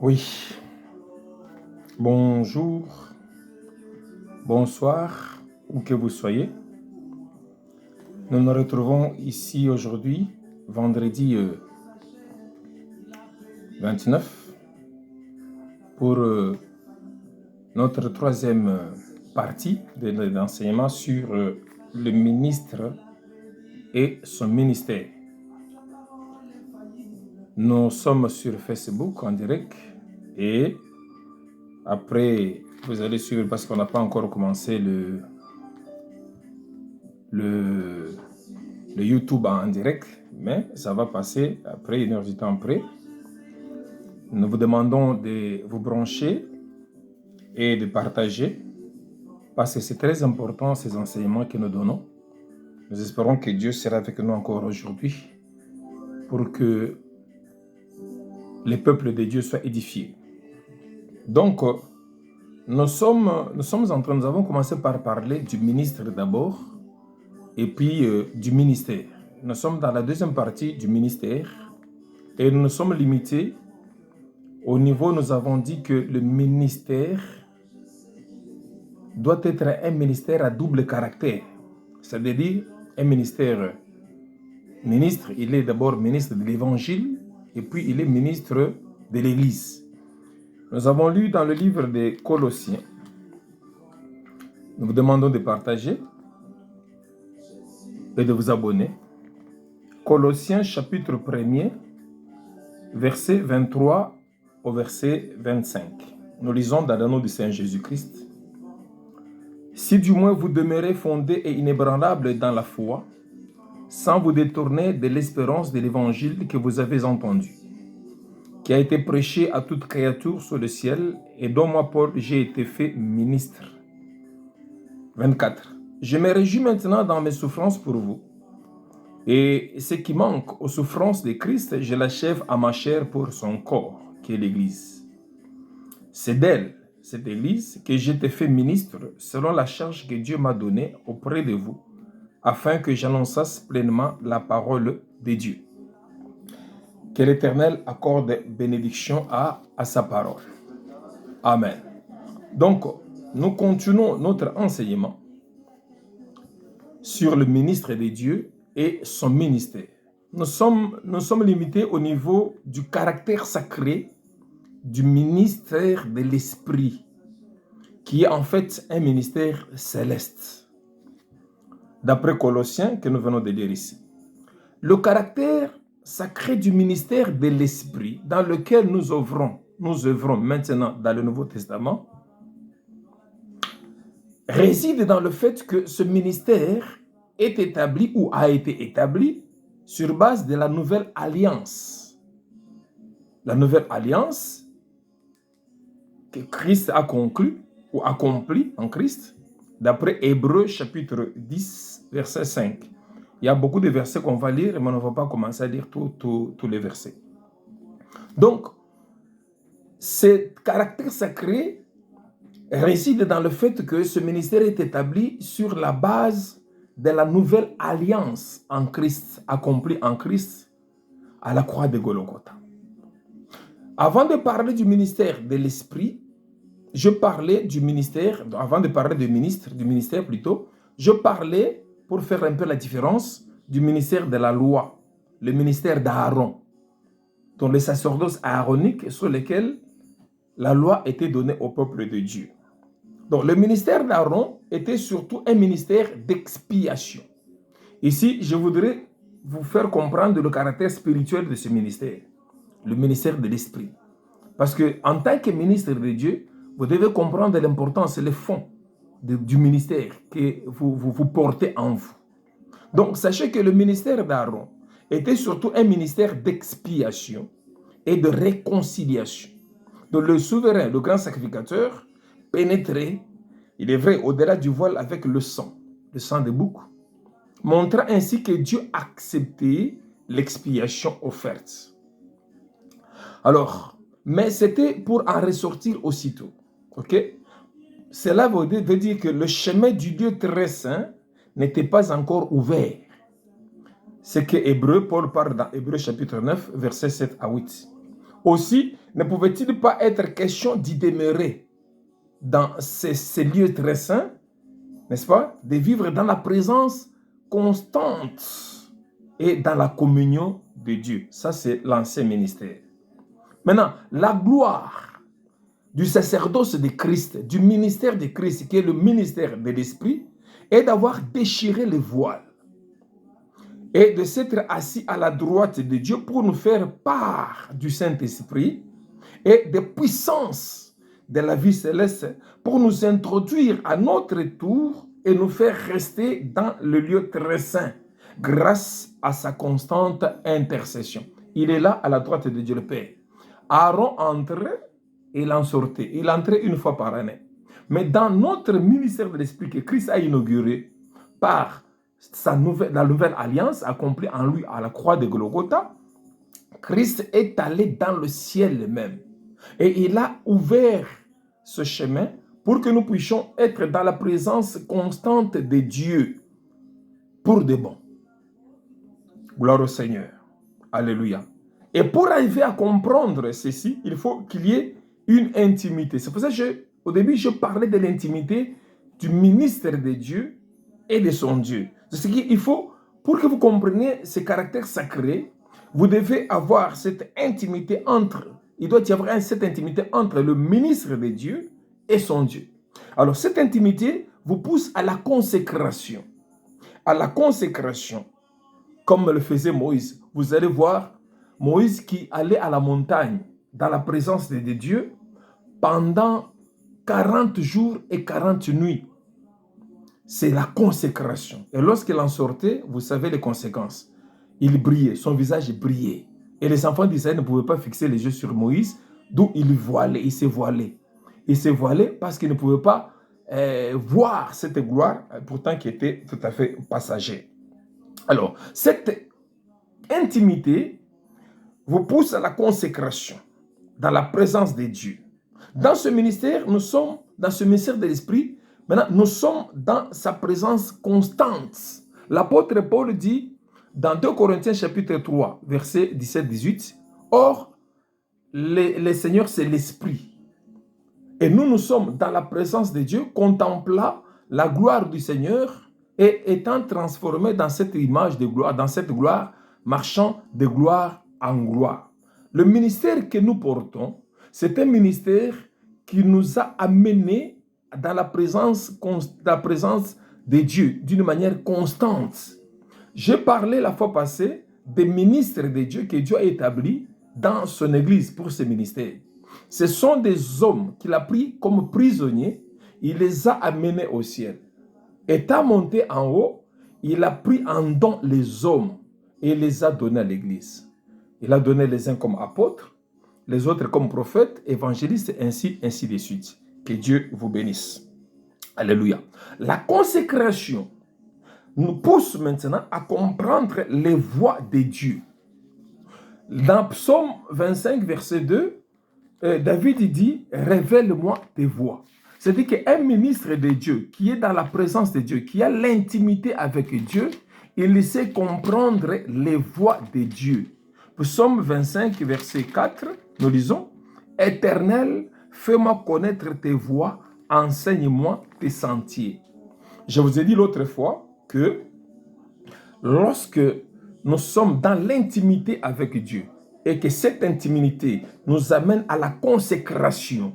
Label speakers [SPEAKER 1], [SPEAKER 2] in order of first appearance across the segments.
[SPEAKER 1] Oui, bonjour, bonsoir, où que vous soyez. Nous nous retrouvons ici aujourd'hui, vendredi 29, pour notre troisième partie de l'enseignement sur le ministre et son ministère. Nous sommes sur Facebook en direct et après, vous allez suivre parce qu'on n'a pas encore commencé le YouTube en direct, mais ça va passer après 1 heure du temps après. Nous vous demandons de vous brancher et de partager parce que c'est très important ces enseignements que nous donnons. Nous espérons que Dieu sera avec nous encore aujourd'hui pour que les peuples de Dieu soient édifiés. Donc, nous avons commencé par parler du ministre d'abord et puis du ministère. Nous sommes dans la deuxième partie du ministère et nous nous sommes limités au niveau, nous avons dit que le ministère doit être un ministère à double caractère. C'est-à-dire un ministre, il est d'abord ministre de l'Évangile et puis il est ministre de l'Église. Nous avons lu dans le livre des Colossiens. Nous vous demandons de partager et de vous abonner. Colossiens chapitre 1er, verset 23 au verset 25. Nous lisons dans le nom du Seigneur Jésus-Christ. Si du moins vous demeurez fondés et inébranlables dans la foi, sans vous détourner de l'espérance de l'évangile que vous avez entendu, qui a été prêché à toute créature sous le ciel et dont moi, Paul, j'ai été fait ministre. 24. Je me réjouis maintenant dans mes souffrances pour vous. Et ce qui manque aux souffrances de Christ, je l'achève à ma chair pour son corps, qui est l'Église. C'est d'elle, cette Église, que j'ai été fait ministre selon la charge que Dieu m'a donnée auprès de vous, afin que j'annonçasse pleinement la parole de Dieu. Que l'Éternel accorde bénédiction à sa parole. Amen. Donc, nous continuons notre enseignement sur le ministre de Dieu et son ministère. Nous sommes limités au niveau du caractère sacré du ministère de l'Esprit, qui est en fait un ministère céleste. D'après Colossiens, que nous venons de lire ici. Le caractère sacré du ministère de l'Esprit, dans lequel nous œuvrons maintenant dans le Nouveau Testament, réside dans le fait que ce ministère est établi ou a été établi sur base de la nouvelle alliance. La nouvelle alliance que Christ a conclue ou accomplie en Christ, d'après Hébreux chapitre 10, verset 5. Il y a beaucoup de versets qu'on va lire, mais on ne va pas commencer à lire tous les versets. Donc, ce caractère sacré réside dans le fait que ce ministère est établi sur la base de la nouvelle alliance en Christ, accomplie en Christ à la croix de Golgotha. Avant de parler du ministère de l'Esprit, je parlais du ministère, avant de parler du ministère plutôt, je parlais, pour faire un peu la différence, du ministère de la loi, le ministère d'Aaron, dont les sacerdoces aaroniques sur lesquels la loi était donnée au peuple de Dieu. Donc le ministère d'Aaron était surtout un ministère d'expiation. Ici, je voudrais vous faire comprendre le caractère spirituel de ce ministère, le ministère de l'Esprit. Parce qu'en tant que ministre de Dieu, vous devez comprendre l'importance et le fond du ministère que vous portez en vous. Donc, sachez que le ministère d'Aaron était surtout un ministère d'expiation et de réconciliation. Donc, le souverain, le grand sacrificateur, pénétrait, il est vrai, au-delà du voile avec le sang de bouc, montrant ainsi que Dieu acceptait l'expiation offerte. Alors, mais c'était pour en ressortir aussitôt. Ok? Cela veut dire que le chemin du Dieu très saint n'était pas encore ouvert. C'est que Paul parle dans Hébreux chapitre 9, versets 7 à 8. Aussi, ne pouvait-il pas être question d'y demeurer dans ces lieux très saints, n'est-ce pas? De vivre dans la présence constante et dans la communion de Dieu. Ça, c'est l'ancien ministère. Maintenant, la gloire du sacerdoce de Christ, du ministère de Christ, qui est le ministère de l'Esprit, est d'avoir déchiré le voile et de s'être assis à la droite de Dieu pour nous faire part du Saint-Esprit et des puissances de la vie céleste, pour nous introduire à notre tour et nous faire rester dans le lieu très saint grâce à sa constante intercession. Il est là à la droite de Dieu le Père. Aaron entrait et il en sortait. Il entrait une fois par année. Mais dans notre ministère de l'Esprit que Christ a inauguré par la nouvelle alliance accomplie en lui à la croix de Golgotha, Christ est allé dans le ciel même. Et il a ouvert ce chemin pour que nous puissions être dans la présence constante de Dieu pour de bon. Gloire au Seigneur. Alléluia. Et pour arriver à comprendre ceci, il faut qu'il y ait une intimité. C'est pour ça que au début, je parlais de l'intimité du ministère de Dieu et de son Dieu. C'est ce qu'il faut, pour que vous compreniez ce caractère sacré, vous devez avoir cette intimité il doit y avoir cette intimité entre le ministre de Dieu et son Dieu. Alors, cette intimité vous pousse à la consécration. À la consécration, comme le faisait Moïse. Vous allez voir Moïse qui allait à la montagne dans la présence de Dieu pendant 40 jours et 40 nuits. C'est la consécration. Et lorsqu'il en sortait, vous savez les conséquences. Il brillait, son visage brillait. Et les enfants d'Israël ne pouvaient pas fixer les yeux sur Moïse, d'où il s'est voilé. Il s'est voilé parce qu'il ne pouvait pas voir cette gloire, pourtant qui était tout à fait passagère. Alors, cette intimité vous pousse à la consécration dans la présence de Dieu. Dans ce ministère, nous sommes dans ce ministère de l'Esprit. Maintenant, nous sommes dans sa présence constante. L'apôtre Paul dit dans 2 Corinthiens chapitre 3, verset 17-18, « Or, le Seigneur, c'est l'Esprit. Et nous sommes dans la présence de Dieu, contemplant la gloire du Seigneur et étant transformés dans cette image de gloire, dans cette gloire, marchant de gloire en gloire. » Le ministère que nous portons, c'est un ministère qui nous a amenés dans la présence de Dieu d'une manière constante. J'ai parlé la fois passée des ministres de Dieu que Dieu a établis dans son Église pour ce ministère. Ce sont des hommes qu'il a pris comme prisonniers, il les a amenés au ciel. Étant monté en haut, il a pris en don les hommes et les a donnés à l'Église. Il a donné les uns comme apôtres, les autres comme prophètes, évangélistes, ainsi de suite. Que Dieu vous bénisse. Alléluia. La consécration nous pousse maintenant à comprendre les voies de Dieu. Dans Psaume 25, verset 2, David dit « Révèle-moi tes voies ». C'est-à-dire qu'un ministre de Dieu qui est dans la présence de Dieu, qui a l'intimité avec Dieu, il sait comprendre les voies de Dieu. Psaume 25, verset 4, nous lisons « Éternel, fais-moi connaître tes voies, enseigne-moi tes sentiers. » Je vous ai dit l'autre fois que lorsque nous sommes dans l'intimité avec Dieu et que cette intimité nous amène à la consécration,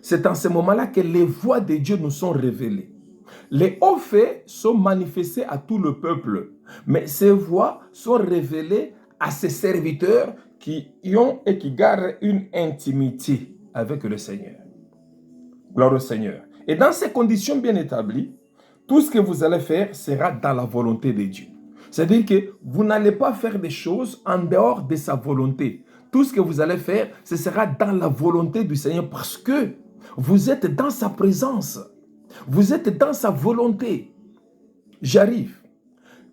[SPEAKER 1] c'est en ce moment-là que les voies de Dieu nous sont révélées. Les hauts faits sont manifestés à tout le peuple, mais ces voies sont révélées à ses serviteurs qui ont et qui gardent une intimité avec le Seigneur. Gloire au Seigneur. Et dans ces conditions bien établies, tout ce que vous allez faire sera dans la volonté de Dieu. C'est-à-dire que vous n'allez pas faire des choses en dehors de sa volonté. Tout ce que vous allez faire, ce sera dans la volonté du Seigneur parce que vous êtes dans sa présence. Vous êtes dans sa volonté. J'arrive.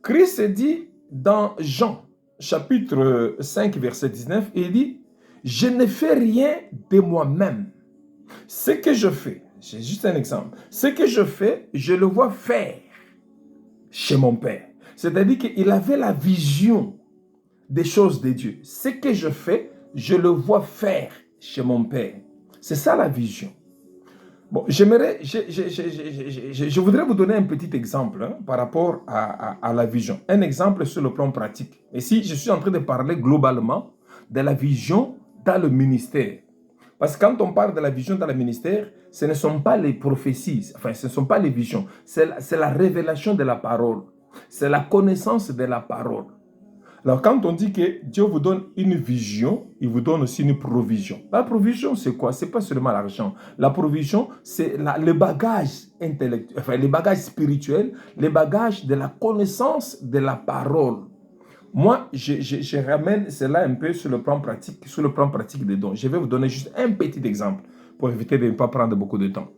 [SPEAKER 1] Christ dit dans Jean, chapitre 5, verset 19, il dit « Je ne fais rien de moi-même. Ce que je fais, j'ai juste un exemple, ce que je fais, je le vois faire chez mon Père. » C'est-à-dire qu'il avait la vision des choses de Dieu. Ce que je fais, je le vois faire chez mon Père. C'est ça la vision. Bon, je voudrais vous donner un petit exemple par rapport à la vision. Un exemple sur le plan pratique. Et si je suis en train de parler globalement de la vision dans le ministère. Parce que quand on parle de la vision dans le ministère, ce ne sont pas les prophéties, enfin, ce ne sont pas les visions. C'est la révélation de la parole. C'est la connaissance de la parole. Alors, quand on dit que Dieu vous donne une vision, il vous donne aussi une provision. La provision, c'est quoi? Ce n'est pas seulement l'argent. La provision, c'est le bagage intellectuel, enfin, le bagage spirituel, le bagage de la connaissance de la parole. Moi, je ramène cela un peu sur le plan pratique des dons. Je vais vous donner juste un petit exemple pour éviter de ne pas prendre beaucoup de temps.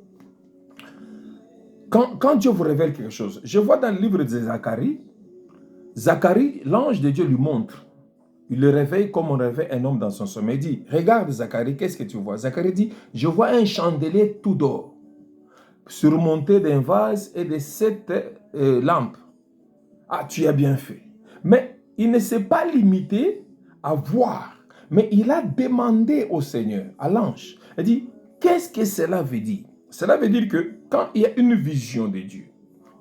[SPEAKER 1] Quand Dieu vous révèle quelque chose, je vois dans le livre de Zacharie, l'ange de Dieu lui montre. Il le réveille comme on réveille un homme dans son sommeil. Il dit, regarde Zacharie, qu'est-ce que tu vois? Zacharie dit, je vois un chandelier tout d'or, surmonté d'un vase et de 7 lampes. Ah, tu as bien fait. Mais il ne s'est pas limité à voir, mais il a demandé au Seigneur, à l'ange. Il dit, qu'est-ce que cela veut dire? Cela veut dire que quand il y a une vision de Dieu,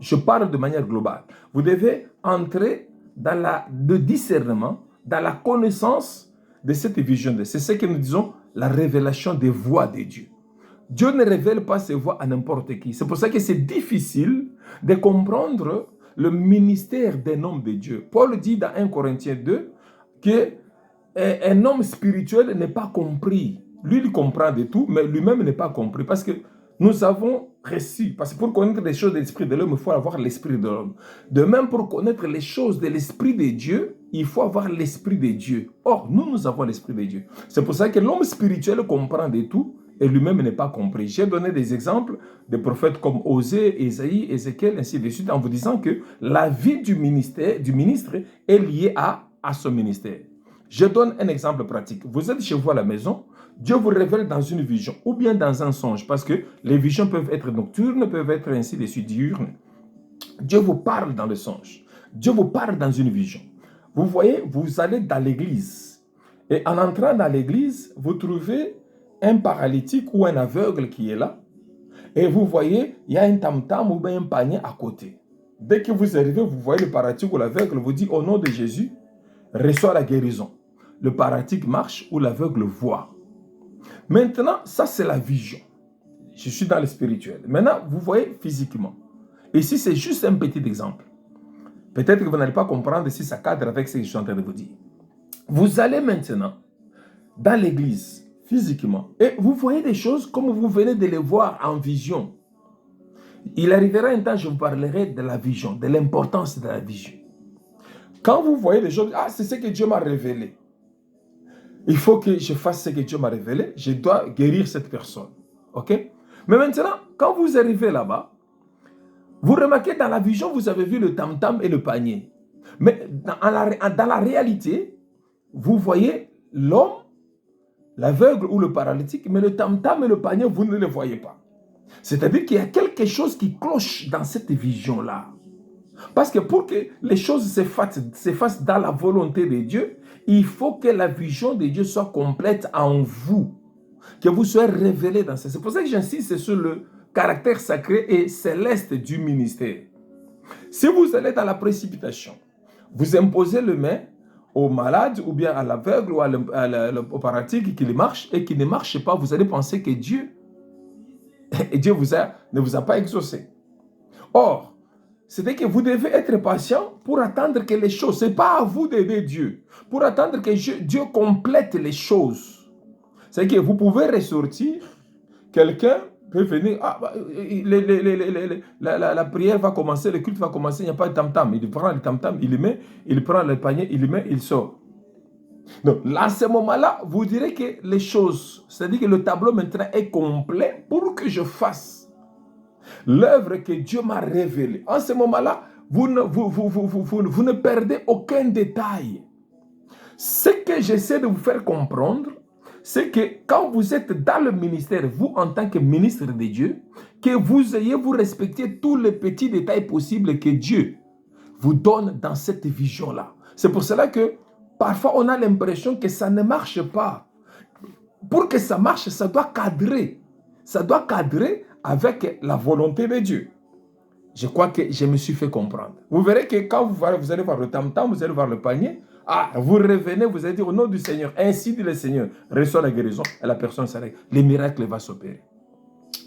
[SPEAKER 1] je parle de manière globale, vous devez entrer dans le discernement, dans la connaissance de cette vision. C'est ce que nous disons, la révélation des voies de Dieu. Dieu ne révèle pas ses voies à n'importe qui. C'est pour ça que c'est difficile de comprendre le ministère d'un homme de Dieu. Paul dit dans 1 Corinthiens 2 qu'un homme spirituel n'est pas compris. Lui, il comprend de tout, mais lui-même n'est pas compris. Parce que nous avons reçu, parce que pour connaître les choses de l'esprit de l'homme, il faut avoir l'esprit de l'homme. De même, pour connaître les choses de l'esprit de Dieu, il faut avoir l'esprit de Dieu. Or, nous avons l'esprit de Dieu. C'est pour ça que l'homme spirituel comprend de tout, et lui-même n'est pas compris. J'ai donné des exemples de prophètes comme Osée, Ésaïe, Ézéchiel, ainsi de suite, en vous disant que la vie du ministre est liée à son ministère. Je donne un exemple pratique. Vous êtes chez vous à la maison, Dieu vous révèle dans une vision ou bien dans un songe, parce que les visions peuvent être nocturnes, peuvent être ainsi de suite diurnes. Dieu vous parle dans le songe. Dieu vous parle dans une vision. Vous voyez, vous allez dans l'église. Et en entrant dans l'église, vous trouvez un paralytique ou un aveugle qui est là. Et vous voyez, il y a un tam-tam ou bien un panier à côté. Dès que vous arrivez, vous voyez le paralytique ou l'aveugle, vous dit au nom de Jésus, reçois la guérison. Le paralytique marche ou l'aveugle voit. Maintenant, ça c'est la vision. Je suis dans le spirituel. Maintenant, vous voyez physiquement. Ici, c'est juste un petit exemple. Peut-être que vous n'allez pas comprendre si ça cadre avec ce que je suis en train de vous dire. Vous allez maintenant dans l'église, physiquement, et vous voyez des choses comme vous venez de les voir en vision. Il arrivera un temps, je vous parlerai de la vision, de l'importance de la vision. Quand vous voyez des choses, c'est ce que Dieu m'a révélé. Il faut que je fasse ce que Dieu m'a révélé, je dois guérir cette personne. Ok? Mais maintenant, quand vous arrivez là-bas, vous remarquez dans la vision, vous avez vu le tam-tam et le panier. Mais dans la réalité, vous voyez l'homme, l'aveugle ou le paralytique, mais le tam-tam et le panier, vous ne le voyez pas. C'est-à-dire qu'il y a quelque chose qui cloche dans cette vision-là. Parce que pour que les choses se fassent dans la volonté de Dieu, il faut que la vision de Dieu soit complète en vous, que vous soyez révélé dans ça. C'est pour ça que j'insiste sur le caractère sacré et céleste du ministère. Si vous allez dans la précipitation, vous imposez le main au malade ou bien à l'aveugle ou au paralytique qui marche et qui ne marche pas, vous allez penser que Dieu ne vous a pas exaucé. Or, c'est que vous devez être patient pour attendre que les choses, ce n'est pas à vous d'aider Dieu, pour attendre que Dieu complète les choses. C'est que vous pouvez ressortir, quelqu'un peut venir, la prière va commencer, le culte va commencer, il n'y a pas de tam-tam. Il prend le tam-tam, il le met, il prend le panier, il le met, il sort. Donc, à ce moment-là, vous direz que les choses, c'est-à-dire que le tableau maintenant est complet pour que je fasse l'œuvre que Dieu m'a révélée. En ce moment-là, vous ne perdez aucun détail. Ce que j'essaie de vous faire comprendre, c'est que quand vous êtes dans le ministère, vous en tant que ministre de Dieu, que vous respectiez tous les petits détails possibles que Dieu vous donne dans cette vision-là. C'est pour cela que parfois on a l'impression que ça ne marche pas. Pour que ça marche, ça doit cadrer. Ça doit cadrer avec la volonté de Dieu. Je crois que je me suis fait comprendre. Vous verrez que quand vous allez voir le tam-tam, vous allez voir le panier, vous revenez, vous allez dire au nom du Seigneur, ainsi dit le Seigneur, reçoit la guérison et la personne s'arrête. Le miracle va s'opérer.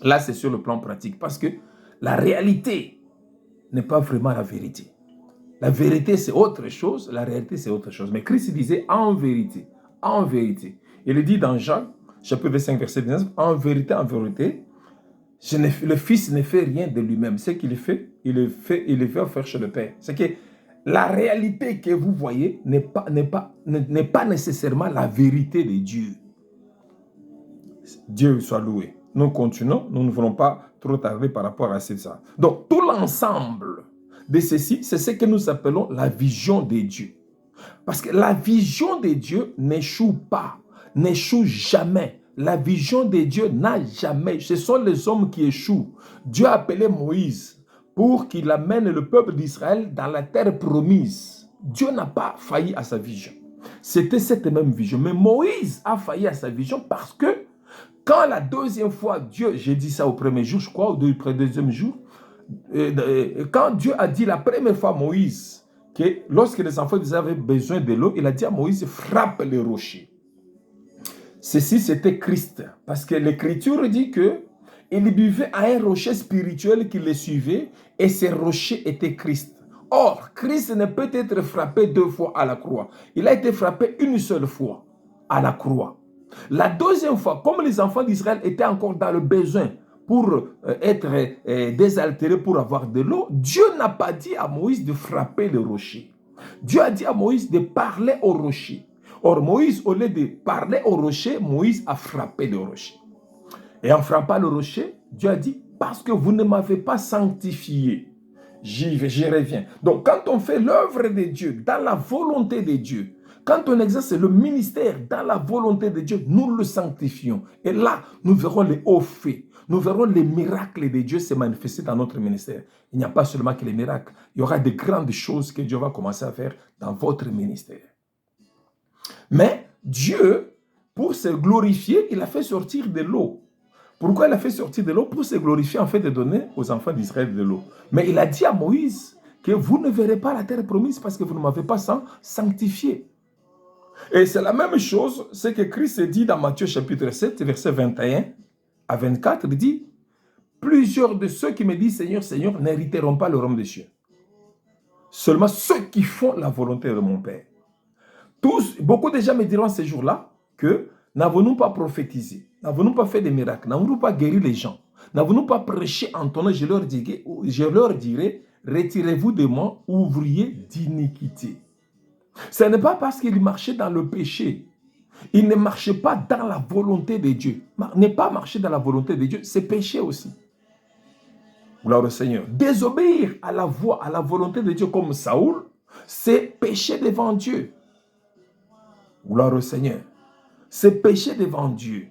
[SPEAKER 1] Là, c'est sur le plan pratique parce que la réalité n'est pas vraiment la vérité. La vérité, c'est autre chose, la réalité, c'est autre chose. Mais Christ disait en vérité, en vérité. Il dit dans Jean, chapitre 5, verset 19, en vérité, le Fils ne fait rien de lui-même. Ce qu'il fait, il le fait faire chez le Père. C'est que la réalité que vous voyez n'est pas nécessairement la vérité de Dieu. Dieu soit loué. Nous continuons, nous ne voulons pas trop tarder par rapport à ça. Donc, tout l'ensemble de ceci, c'est ce que nous appelons la vision de Dieu. Parce que la vision de Dieu n'échoue pas, n'échoue jamais. La vision de Dieu n'a jamais. Ce sont les hommes qui échouent. Dieu a appelé Moïse pour qu'il amène le peuple d'Israël dans la terre promise. Dieu n'a pas failli à sa vision. C'était cette même vision. Mais Moïse a failli à sa vision parce que quand la deuxième fois, Dieu, j'ai dit ça au premier jour, je crois, au deuxième jour, quand Dieu a dit la première fois à Moïse que lorsque les enfants avaient besoin de l'eau, il a dit à Moïse, frappe les rochers. Ceci, c'était Christ. Parce que l'Écriture dit qu'il buvait à un rocher spirituel qui le suivait et ce rocher était Christ. Or, Christ ne peut être frappé 2 fois à la croix. Il a été frappé une seule fois à la croix. La deuxième fois, comme les enfants d'Israël étaient encore dans le besoin pour être désaltérés, pour avoir de l'eau, Dieu n'a pas dit à Moïse de frapper le rocher. Dieu a dit à Moïse de parler au rocher. Or, Moïse, au lieu de parler au rocher, Moïse a frappé le rocher. Et en frappant le rocher, Dieu a dit, parce que vous ne m'avez pas sanctifié, j'y reviens. Donc, quand on fait l'œuvre de Dieu, dans la volonté de Dieu, quand on exerce le ministère dans la volonté de Dieu, nous le sanctifions. Et là, nous verrons les hauts faits. Nous verrons les miracles de Dieu se manifester dans notre ministère. Il n'y a pas seulement que les miracles. Il y aura de grandes choses que Dieu va commencer à faire dans votre ministère. Mais Dieu, pour se glorifier, il a fait sortir de l'eau. Pourquoi il a fait sortir de l'eau? Pour se glorifier, en fait, de donner aux enfants d'Israël de l'eau. Mais il a dit à Moïse que vous ne verrez pas la terre promise parce que vous ne m'avez pas sanctifié. Et c'est la même chose, ce que Christ dit dans Matthieu chapitre 7, verset 21 à 24, il dit, plusieurs de ceux qui me disent Seigneur, Seigneur, n'hériteront pas le royaume des cieux. Seulement ceux qui font la volonté de mon Père. Beaucoup de gens me diront ces jours-là que n'avons-nous pas prophétisé, n'avons-nous pas fait des miracles, n'avons-nous pas guéri les gens, n'avons-nous pas prêché en ton nom, je leur dirai, retirez-vous de moi, ouvriers d'iniquité. Ce n'est pas parce qu'il marchait dans le péché. Il ne marchait pas dans la volonté de Dieu. Ne pas marcher dans la volonté de Dieu, c'est péché aussi. Gloire au Seigneur. Désobéir à la voix, à la volonté de Dieu comme Saoul, c'est péché devant Dieu. Gloire au Seigneur. C'est péché devant Dieu.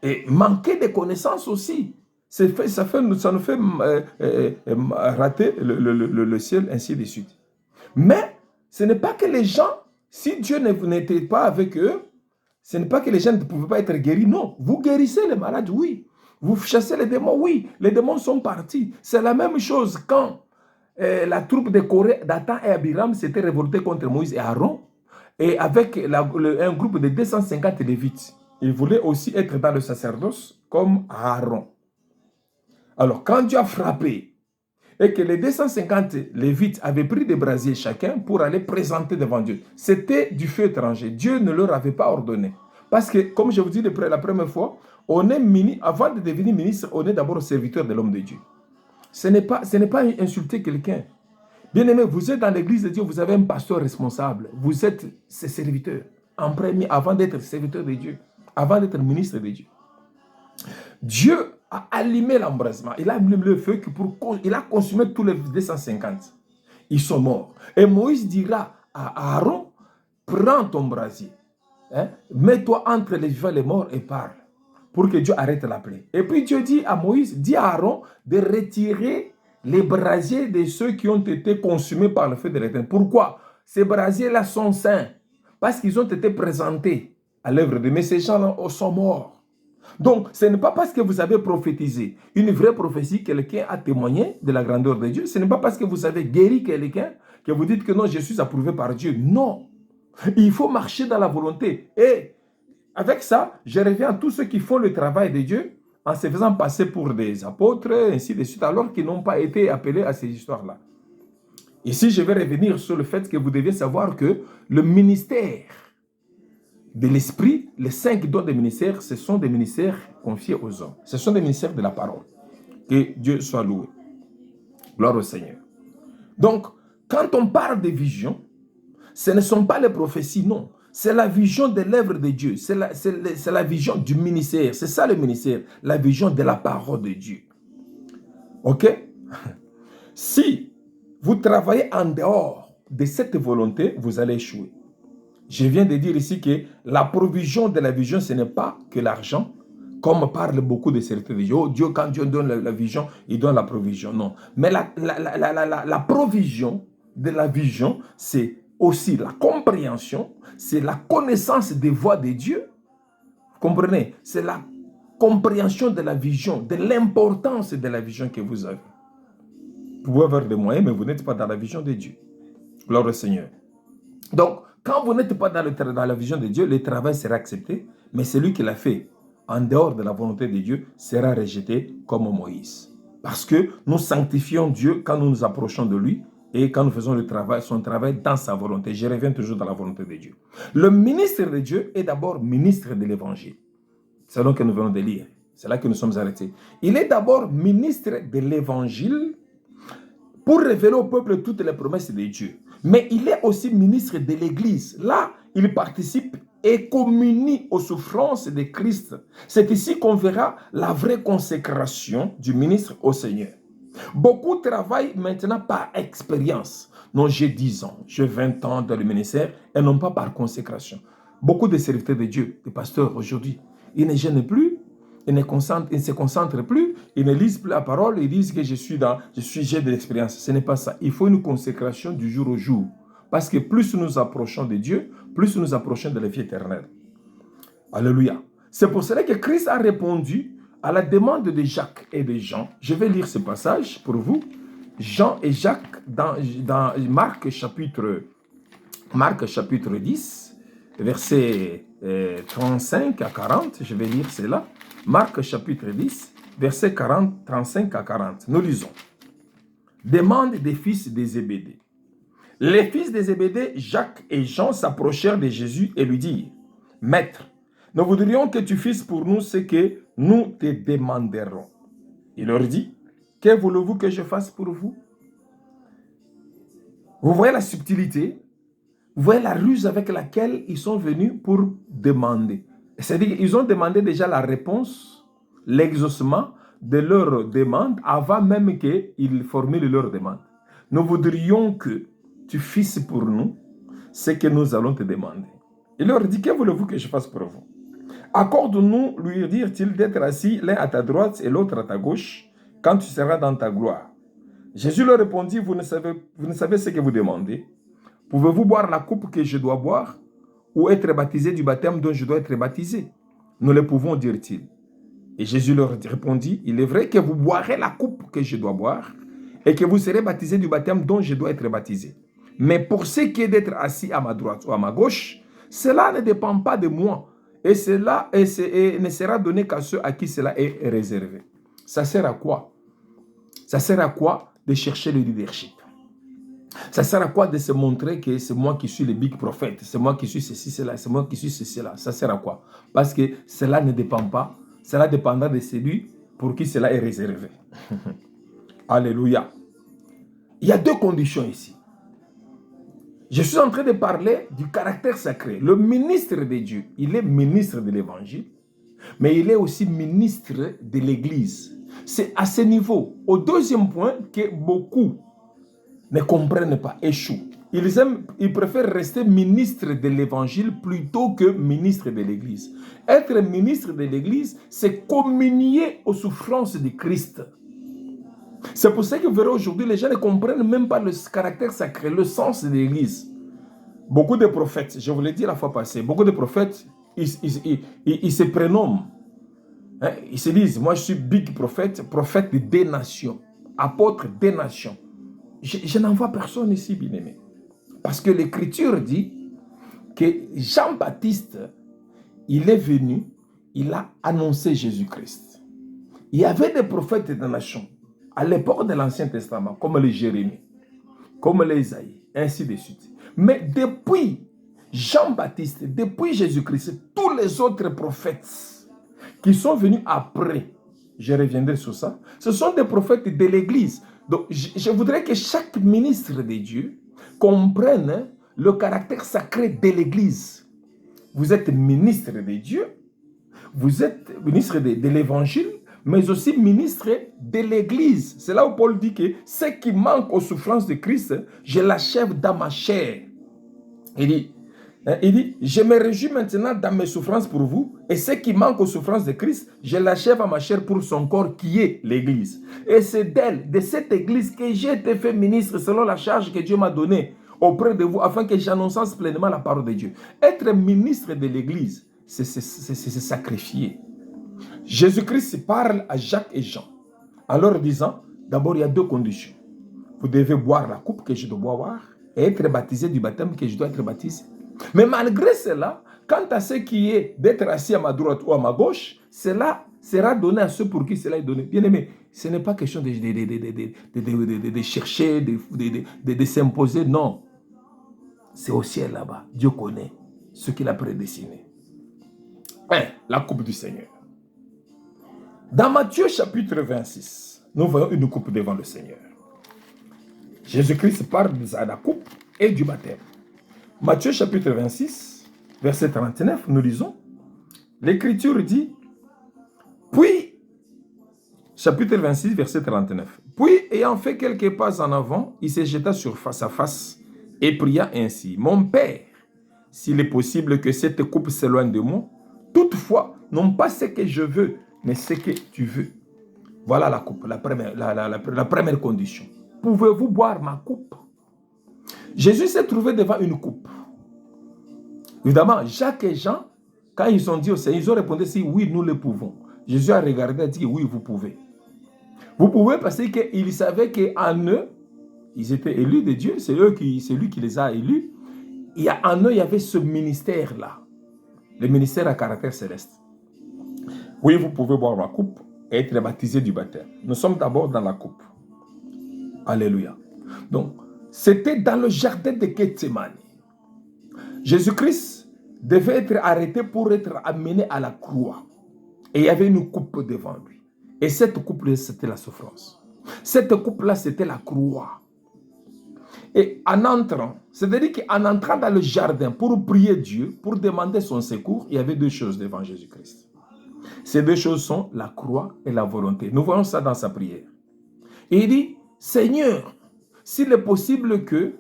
[SPEAKER 1] Et manquer de connaissances aussi. Ça nous fait rater le ciel, ainsi de suite. Mais ce n'est pas que les gens, si Dieu n'était pas avec eux, ce n'est pas que les gens ne pouvaient pas être guéris. Non, vous guérissez les malades, oui. Vous chassez les démons, oui. Les démons sont partis. C'est la même chose quand la troupe de Corée, Dathan et Abiram s'étaient révoltés contre Moïse et Aaron. Et avec un groupe de 250 lévites. Ils voulaient aussi être dans le sacerdoce comme Aaron. Alors, quand Dieu a frappé et que les 250 lévites avaient pris des brasiers chacun pour aller présenter devant Dieu, c'était du feu étranger. Dieu ne leur avait pas ordonné. Parce que, comme je vous dis la première fois, avant de devenir ministre, on est d'abord serviteur de l'homme de Dieu. Ce n'est pas insulter quelqu'un. Bien-aimé, vous êtes dans l'église de Dieu, vous avez un pasteur responsable. Vous êtes ses serviteurs, en premier, avant d'être serviteur de Dieu, avant d'être ministre de Dieu. Dieu a allumé l'embrasement, il a allumé le feu, il a consumé tous les 250. Ils sont morts. Et Moïse dira à Aaron, prends ton brasier, mets-toi entre les vivants et les morts et parle, pour que Dieu arrête la plaie. Et puis Dieu dit à Moïse, dit à Aaron de retirer les brasiers de ceux qui ont été consumés par le feu de l'Éternel. Pourquoi? Ces brasiers-là sont saints. parce qu'ils ont été présentés à l'œuvre de Dieu. Mais ces gens-là sont morts. Donc, ce n'est pas parce que vous avez prophétisé une vraie prophétie, quelqu'un a témoigné de la grandeur de Dieu. Ce n'est pas parce que vous avez guéri quelqu'un que vous dites que non, je suis approuvé par Dieu. Non. Il faut marcher dans la volonté. Et avec ça, je reviens à tous ceux qui font le travail de Dieu en se faisant passer pour des apôtres, ainsi de suite, alors qu'ils n'ont pas été appelés à ces histoires-là. Ici, je vais revenir sur le fait que vous deviez savoir que le ministère de l'esprit, les 5 dons des ministères, ce sont des ministères confiés aux hommes. Ce sont des ministères de la parole. Que Dieu soit loué. Gloire au Seigneur. Donc, quand on parle de vision, ce ne sont pas les prophéties, non. C'est la vision de l'œuvre de Dieu. C'est la vision du ministère. C'est ça le ministère. La vision de la parole de Dieu. OK? Si vous travaillez en dehors de cette volonté, vous allez échouer. Je viens de dire ici que la provision de la vision, ce n'est pas que l'argent, comme parlent beaucoup de serviteurs de Dieu. Oh, Dieu, quand Dieu donne la vision, il donne la provision. Non. Mais la provision de la vision, c'est aussi la compréhension, c'est la connaissance des voies de Dieu. Vous comprenez? C'est la compréhension de la vision, de l'importance de la vision que vous avez. Vous pouvez avoir des moyens, mais vous n'êtes pas dans la vision de Dieu. Gloire au Seigneur. Donc, quand vous n'êtes pas dans la vision de Dieu, le travail sera accepté, mais celui qui l'a fait en dehors de la volonté de Dieu sera rejeté comme Moïse. Parce que nous sanctifions Dieu quand nous nous approchons de lui et quand nous faisons le travail, son travail dans sa volonté. Je reviens toujours dans la volonté de Dieu. Le ministre de Dieu est d'abord ministre de l'évangile. C'est là que nous venons de lire. C'est là que nous sommes arrêtés. Il est d'abord ministre de l'évangile pour révéler au peuple toutes les promesses de Dieu. Mais il est aussi ministre de l'Église. Là, il participe et communie aux souffrances de Christ. C'est ici qu'on verra la vraie consécration du ministre au Seigneur. Beaucoup travaillent maintenant par expérience. Non, j'ai 10 ans, j'ai 20 ans dans le ministère et non pas par consécration. Beaucoup de serviteurs de Dieu, des pasteurs aujourd'hui, ils ne gênent plus, ils ne se concentrent plus, ils ne lisent plus la parole, ils disent que j'ai de l'expérience. Ce n'est pas ça. Il faut une consécration du jour au jour. Parce que plus nous approchons de Dieu, plus nous approchons de la vie éternelle. Alléluia. C'est pour cela que Christ a répondu à la demande de Jacques et de Jean. Je vais lire ce passage pour vous. Jean et Jacques dans Marc chapitre 10, versets 35 à 40. Je vais lire cela. Marc chapitre 10, versets 35 à 40. Nous lisons. Demande des fils de Zébédée. Les fils de Zébédée, Jacques et Jean, s'approchèrent de Jésus et lui dirent, « Maître, nous voudrions que tu fasses pour nous ce que nous te demanderons. » Il leur dit, « Que voulez-vous que je fasse pour vous? » Vous voyez la subtilité? Vous voyez la ruse avec laquelle ils sont venus pour demander. C'est-à-dire qu'ils ont demandé déjà la réponse, l'exaucement de leur demande avant même qu'ils formulent leur demande. Nous voudrions que tu fasses pour nous ce que nous allons te demander. Il leur dit, que voulez-vous que je fasse pour vous? Accorde-nous, lui dirent-ils, d'être assis l'un à ta droite et l'autre à ta gauche, quand tu seras dans ta gloire. Jésus leur répondit, vous ne savez ce que vous demandez. Pouvez-vous boire la coupe que je dois boire ou être baptisé du baptême dont je dois être baptisé? Nous le pouvons, dirent-ils. Et Jésus leur répondit, il est vrai que vous boirez la coupe que je dois boire et que vous serez baptisé du baptême dont je dois être baptisé. Mais pour ce qui est d'être assis à ma droite ou à ma gauche, cela ne dépend pas de moi et ne sera donné qu'à ceux à qui cela est réservé. Ça sert à quoi? Ça sert à quoi de chercher le leadership? Ça sert à quoi de se montrer que c'est moi qui suis le big prophète, c'est moi qui suis ceci, cela, c'est moi qui suis ceci, cela? Ça sert à quoi? Parce que cela ne dépend pas, cela dépendra de celui pour qui cela est réservé. Alléluia. Il y a 2 conditions ici. Je suis en train de parler du caractère sacré. Le ministre de Dieu, il est ministre de l'évangile, mais il est aussi ministre de l'Église. C'est à ce niveau, au 2e point, que beaucoup ne comprennent pas, échouent. Ils préfèrent rester ministre de l'évangile plutôt que ministre de l'Église. Être ministre de l'Église, c'est communier aux souffrances de Christ. C'est pour ça que vous verrez aujourd'hui, les gens ne comprennent même pas le caractère sacré, le sens de l'Église. Beaucoup de prophètes, je vous l'ai dit la fois passée, beaucoup de prophètes, ils se prénomment. Hein, ils se disent, moi je suis big prophète, prophète des nations, apôtre des nations. Je n'en vois personne ici, bien-aimé. Parce que l'Écriture dit que Jean-Baptiste, il est venu, il a annoncé Jésus-Christ. Il y avait des prophètes des nations à l'époque de l'Ancien Testament, comme les Jérémie, comme les Isaïe, ainsi de suite. Mais depuis Jean-Baptiste, depuis Jésus-Christ, tous les autres prophètes qui sont venus après, je reviendrai sur ça, ce sont des prophètes de l'Église. Donc, je voudrais que chaque ministre de Dieu comprenne le caractère sacré de l'Église. Vous êtes ministre de Dieu, vous êtes ministre de l'Évangile, mais aussi ministre de l'Église. C'est là où Paul dit que ce qui manque aux souffrances de Christ, je l'achève dans ma chair. Il dit, je me réjouis maintenant dans mes souffrances pour vous, et ce qui manque aux souffrances de Christ, je l'achève à ma chair pour son corps qui est l'Église. Et c'est d'elle, de cette Église, que j'ai été fait ministre selon la charge que Dieu m'a donnée auprès de vous, afin que j'annonce pleinement la parole de Dieu. Être ministre de l'Église, c'est se sacrifier. Jésus-Christ parle à Jacques et Jean en leur disant, d'abord il y a deux conditions. Vous devez boire la coupe que je dois boire et être baptisé du baptême que je dois être baptisé. Mais malgré cela, quant à ce qui est d'être assis à ma droite ou à ma gauche, cela sera donné à ceux pour qui cela est donné. Bien aimé, ce n'est pas question de chercher, de s'imposer, non. C'est au ciel là-bas. Dieu connaît ce qu'il a prédestiné. La coupe du Seigneur. Dans Matthieu chapitre 26, nous voyons une coupe devant le Seigneur. Jésus-Christ parle de la coupe et du baptême. Matthieu chapitre 26, verset 39, nous lisons. L'Écriture dit, puis, chapitre 26, verset 39, puis ayant fait quelques pas en avant, il se jeta sur sa face et pria ainsi, mon Père, s'il est possible que cette coupe s'éloigne de moi, toutefois, non pas ce que je veux, mais ce que tu veux. Voilà la coupe, la première condition. Pouvez-vous boire ma coupe? Jésus s'est trouvé devant une coupe. Évidemment, Jacques et Jean, quand ils ont dit au Seigneur, ils ont répondu si oui, nous le pouvons. Jésus a regardé et dit oui, vous pouvez. Vous pouvez parce qu'il savait qu'en eux, ils étaient élus de Dieu, c'est lui qui les a élus. En eux, il y avait ce ministère-là, le ministère à caractère céleste. Oui, vous pouvez boire ma coupe et être baptisé du baptême. Nous sommes d'abord dans la coupe. Alléluia. Donc, c'était dans le jardin de Gethsémani. Jésus-Christ devait être arrêté pour être amené à la croix. Et il y avait une coupe devant lui. Et cette coupe-là, c'était la souffrance. Cette coupe-là, c'était la croix. Et en entrant, c'est-à-dire qu'en entrant dans le jardin pour prier Dieu, pour demander son secours, il y avait deux choses devant Jésus-Christ. Ces deux choses sont la croix et la volonté. Nous voyons ça dans sa prière. Et il dit, Seigneur, s'il est possible que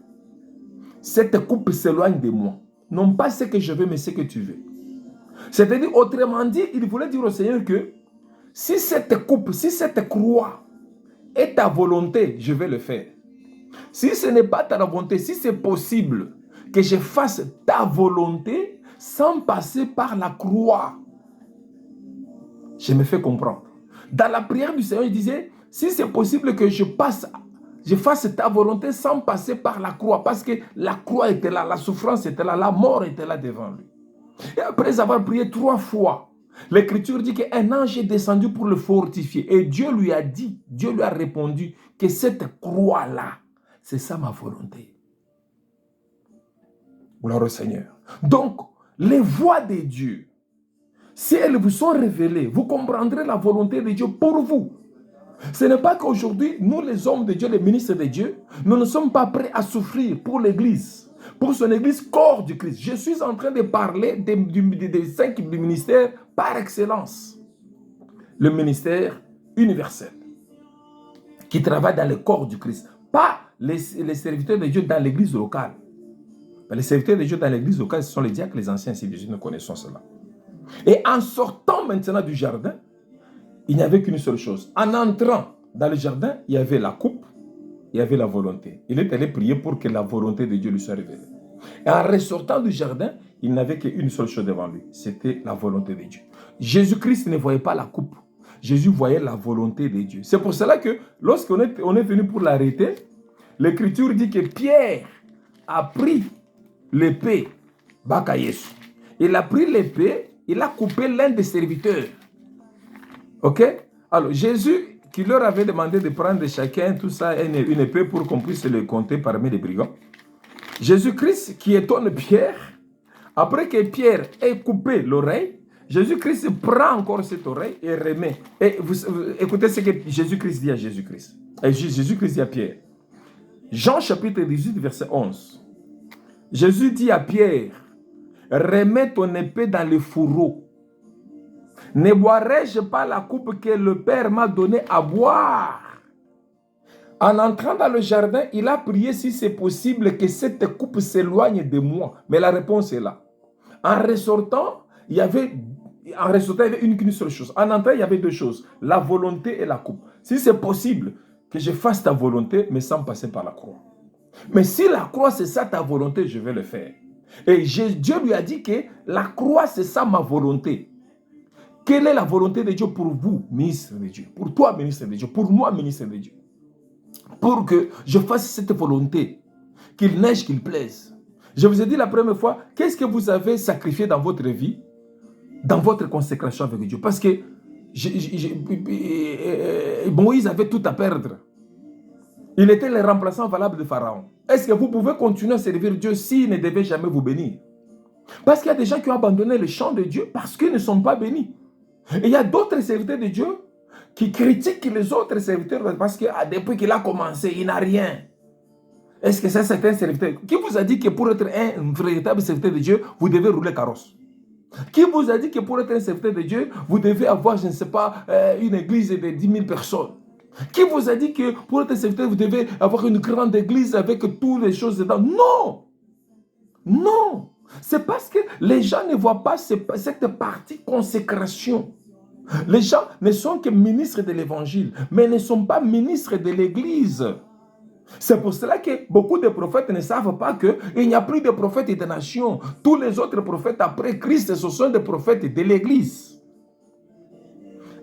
[SPEAKER 1] cette coupe s'éloigne de moi, non pas ce que je veux, mais ce que tu veux. C'est-à-dire, autrement dit, il voulait dire au Seigneur que si cette coupe, si cette croix est ta volonté, je vais le faire. Si ce n'est pas ta volonté, si c'est possible que je fasse ta volonté sans passer par la croix, je me fais comprendre. Dans la prière du Seigneur, il disait, si c'est possible que je fasse ta volonté sans passer par la croix, parce que la croix était là, la souffrance était là, la mort était là devant lui. Et après avoir prié 3 fois, l'Écriture dit qu'un ange est descendu pour le fortifier. Et Dieu lui a dit, Dieu lui a répondu que cette croix-là, c'est ça ma volonté. Gloire au Seigneur. Donc, les voies de Dieu, si elles vous sont révélées, vous comprendrez la volonté de Dieu pour vous. Ce n'est pas qu'aujourd'hui, nous les hommes de Dieu, les ministres de Dieu, nous ne sommes pas prêts à souffrir pour l'Église, pour son Église, corps du Christ. Je suis en train de parler des 5 ministères par excellence. Le ministère universel, qui travaille dans le corps du Christ. Pas les serviteurs de Dieu dans l'Église locale. Les serviteurs de Dieu dans l'Église locale, ce sont les diacres, les anciens, si nous connaissons cela. Et en sortant maintenant du jardin, il n'y avait qu'une seule chose. En entrant dans le jardin, il y avait la coupe, il y avait la volonté. Il est allé prier pour que la volonté de Dieu lui soit révélée. Et en ressortant du jardin, il n'avait qu'une seule chose devant lui, c'était la volonté de Dieu. Jésus-Christ ne voyait pas la coupe. Jésus voyait la volonté de Dieu. C'est pour cela que lorsqu'on est venu pour l'arrêter, l'Écriture dit que Pierre a pris l'épée, Baka Yesu. Il a pris l'épée, il a coupé l'un des serviteurs. Ok? Alors, Jésus, qui leur avait demandé de prendre chacun, tout ça, une épée pour qu'on puisse le compter parmi les brigands. Jésus-Christ, qui étonne Pierre, après que Pierre ait coupé l'oreille, Jésus-Christ prend encore cette oreille et remet. Et vous écoutez ce que Jésus-Christ dit à Jésus-Christ. Et Jésus-Christ dit à Pierre. Jean chapitre 18, verset 11. Jésus dit à Pierre, remets ton épée dans le fourreau. Ne boirai-je pas la coupe que le Père m'a donnée à boire? En entrant dans le jardin, il a prié si c'est possible que cette coupe s'éloigne de moi. Mais la réponse est là. En ressortant, il y avait une seule chose. En entrant, il y avait deux choses. La volonté et la coupe. Si c'est possible que je fasse ta volonté, mais sans passer par la croix. Mais si la croix, c'est ça ta volonté, je vais le faire. Et Dieu lui a dit que la croix, c'est ça ma volonté. Quelle est la volonté de Dieu pour vous, ministre de Dieu? Pour toi, ministre de Dieu? Pour moi, ministre de Dieu? Pour que je fasse cette volonté, qu'il neige, qu'il plaise. Je vous ai dit la première fois, qu'est-ce que vous avez sacrifié dans votre vie, dans votre consécration avec Dieu? Parce que Moïse avait tout à perdre. Il était le remplaçant valable de Pharaon. Est-ce que vous pouvez continuer à servir Dieu s'il ne devait jamais vous bénir? Parce qu'il y a des gens qui ont abandonné le champ de Dieu parce qu'ils ne sont pas bénis. Et il y a d'autres serviteurs de Dieu qui critiquent les autres serviteurs parce que depuis qu'il a commencé, il n'a rien. Est-ce que c'est un serviteur? Qui vous a dit que pour être un véritable serviteur de Dieu, vous devez rouler carrosse? Qui vous a dit que pour être un serviteur de Dieu, vous devez avoir, je ne sais pas, une église de 10 000 personnes? Qui vous a dit que pour être un serviteur, vous devez avoir une grande église avec toutes les choses dedans? Non! Non! C'est parce que les gens ne voient pas cette partie consécration. Les gens ne sont que ministres de l'évangile, mais ne sont pas ministres de l'église. C'est pour cela que beaucoup de prophètes ne savent pas qu'il n'y a plus de prophètes des nations. Tous les autres prophètes après Christ, ce sont des prophètes de l'église.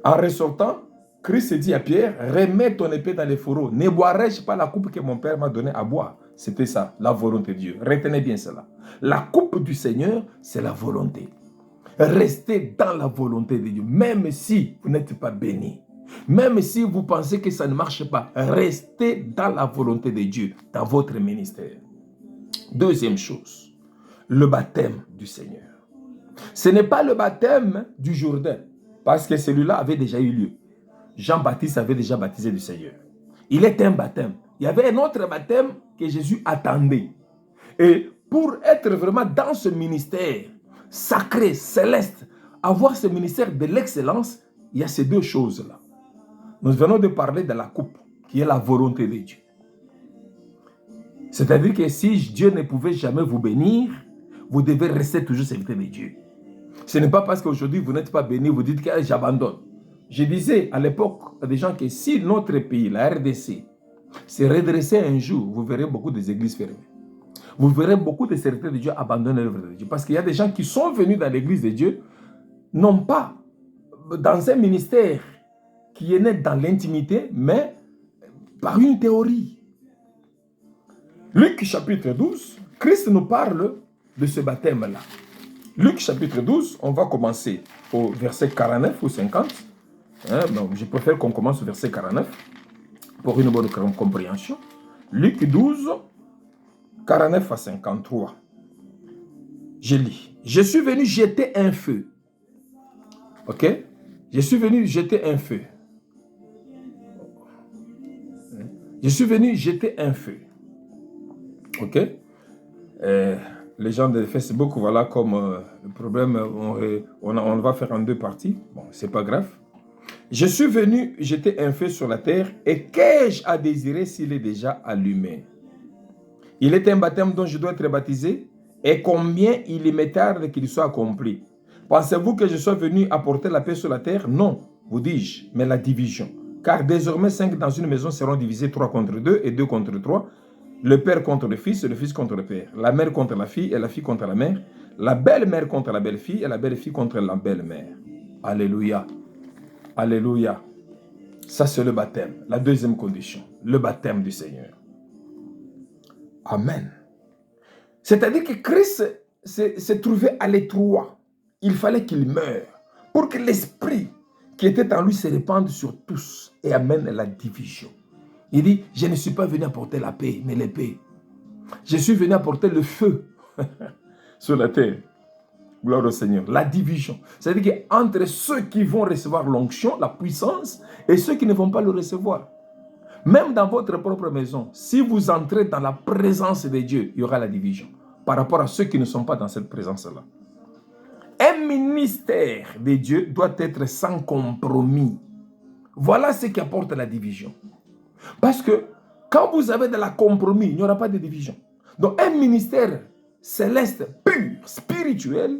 [SPEAKER 1] En ressortant, Christ dit à Pierre, remets ton épée dans les fourreaux. Ne boirai-je pas la coupe que mon Père m'a donnée à boire? C'était ça, la volonté de Dieu. Retenez bien cela. La coupe du Seigneur, c'est la volonté. Restez dans la volonté de Dieu, même si vous n'êtes pas béni. Même si vous pensez que ça ne marche pas, restez dans la volonté de Dieu, dans votre ministère. Deuxième chose, le baptême du Seigneur. Ce n'est pas le baptême du Jourdain, parce que celui-là avait déjà eu lieu. Jean-Baptiste avait déjà baptisé du Seigneur. Il est un baptême. Il y avait un autre baptême que Jésus attendait. Et pour être vraiment dans ce ministère sacré, céleste, avoir ce ministère de l'excellence, il y a ces deux choses-là. Nous venons de parler de la coupe, qui est la volonté de Dieu. C'est-à-dire que si Dieu ne pouvait jamais vous bénir, vous devez rester toujours serviteur de Dieu. Ce n'est pas parce qu'aujourd'hui vous n'êtes pas béni, vous dites que j'abandonne. Je disais à l'époque à des gens que si notre pays, la RDC, se redressait un jour, vous verrez beaucoup des églises fermées. Vous verrez beaucoup de serviteurs de Dieu abandonner l'œuvre de Dieu. Parce qu'il y a des gens qui sont venus dans l'église de Dieu, non pas dans un ministère qui est né dans l'intimité, mais par une théorie. Luc chapitre 12, Christ nous parle de ce baptême-là. Luc chapitre 12, on va commencer au verset 49 ou 50. Donc, je préfère qu'on commence au verset 49 pour une bonne compréhension. Luc 12, 49 à 53. Je lis. Je suis venu jeter un feu. Ok? Je suis venu jeter un feu. Je suis venu jeter un feu. Ok? Les gens de Facebook, voilà comme le problème, on va faire en deux parties. Bon, c'est pas grave. Je suis venu jeter un feu sur la terre et qu'ai-je à désirer s'il est déjà allumé? Il est un baptême dont je dois être baptisé et combien il m'est tarde qu'il soit accompli. Pensez-vous que je sois venu apporter la paix sur la terre? Non, vous dis-je, mais la division. Car désormais 5 dans une maison seront divisés 3 contre 2 et 2 contre 3. Le père contre le fils contre le père. La mère contre la fille et la fille contre la mère. La belle-mère contre la belle-fille et la belle-fille contre la belle-mère. Alléluia. Alléluia. Ça, c'est le baptême. La deuxième condition. Le baptême du Seigneur. Amen. C'est-à-dire que Christ s'est trouvé à l'étroit. Il fallait qu'il meure pour que l'esprit qui était en lui se répande sur tous et amène la division. Il dit, je ne suis pas venu apporter la paix, mais l'épée. Je suis venu apporter le feu sur la terre. Gloire au Seigneur. La division. C'est-à-dire qu'entre ceux qui vont recevoir l'onction, la puissance, et ceux qui ne vont pas le recevoir. Même dans votre propre maison, si vous entrez dans la présence de Dieu, il y aura la division par rapport à ceux qui ne sont pas dans cette présence-là. Un ministère de Dieu doit être sans compromis. Voilà ce qui apporte la division. Parce que quand vous avez de la compromis, il n'y aura pas de division. Donc un ministère céleste, pur, spirituel,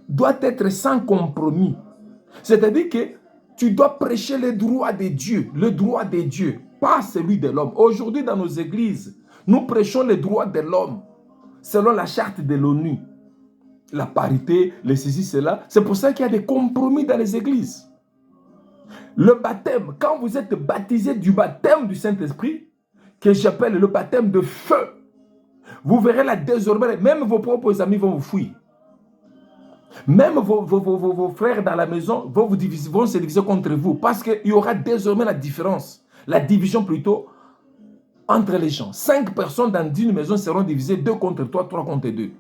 [SPEAKER 1] doit être sans compromis. C'est-à-dire que tu dois prêcher le droit de Dieu, pas celui de l'homme. Aujourd'hui, dans nos églises, nous prêchons le droit de l'homme, selon la charte de l'ONU. La parité, le ceci, cela. C'est pour ça qu'il y a des compromis dans les églises. Le baptême, quand vous êtes baptisé du baptême du Saint-Esprit, que j'appelle le baptême de feu, vous verrez là désormais, même vos propres amis vont vous fuir. Même vos frères dans la maison vont se diviser contre vous parce qu'il y aura désormais la différence, la division plutôt entre les gens. 5 personnes dans une maison seront divisées 2 contre 3, 3 contre 2.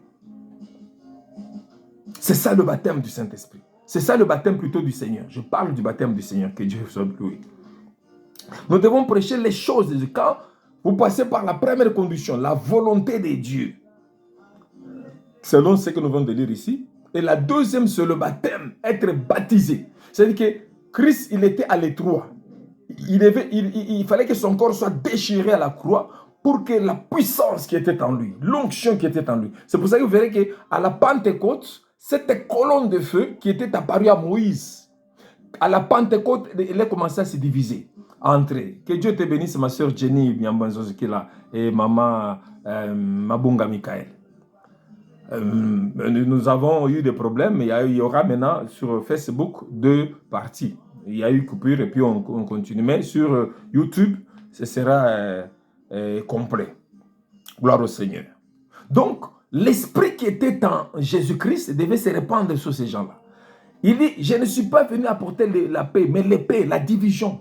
[SPEAKER 1] C'est ça le baptême du Saint-Esprit. C'est ça le baptême plutôt du Seigneur. Je parle du baptême du Seigneur, que Dieu soit loué. Nous devons prêcher les choses. Quand vous passez par la première condition, la volonté de Dieu, selon ce que nous venons de lire ici, et la deuxième, c'est le baptême, être baptisé. C'est-à-dire que Christ, il était à l'étroit. Il fallait que son corps soit déchiré à la croix pour que la puissance qui était en lui, l'onction qui était en lui. C'est pour ça que vous verrez qu'à la Pentecôte, cette colonne de feu qui était apparue à Moïse, à la Pentecôte, elle a commencé à se diviser. Entrer. Que Dieu te bénisse, ma soeur Jenny Biambanzozi qui est là, et maman Mabunga Michael. Nous avons eu des problèmes, mais il y aura maintenant sur Facebook 2 parties. Il y a eu coupure et puis on continue. Mais sur YouTube, ce sera complet. Gloire au Seigneur. Donc, l'esprit qui était en Jésus-Christ devait se répandre sur ces gens-là. Il dit, je ne suis pas venu apporter la paix, mais l'épée, la division.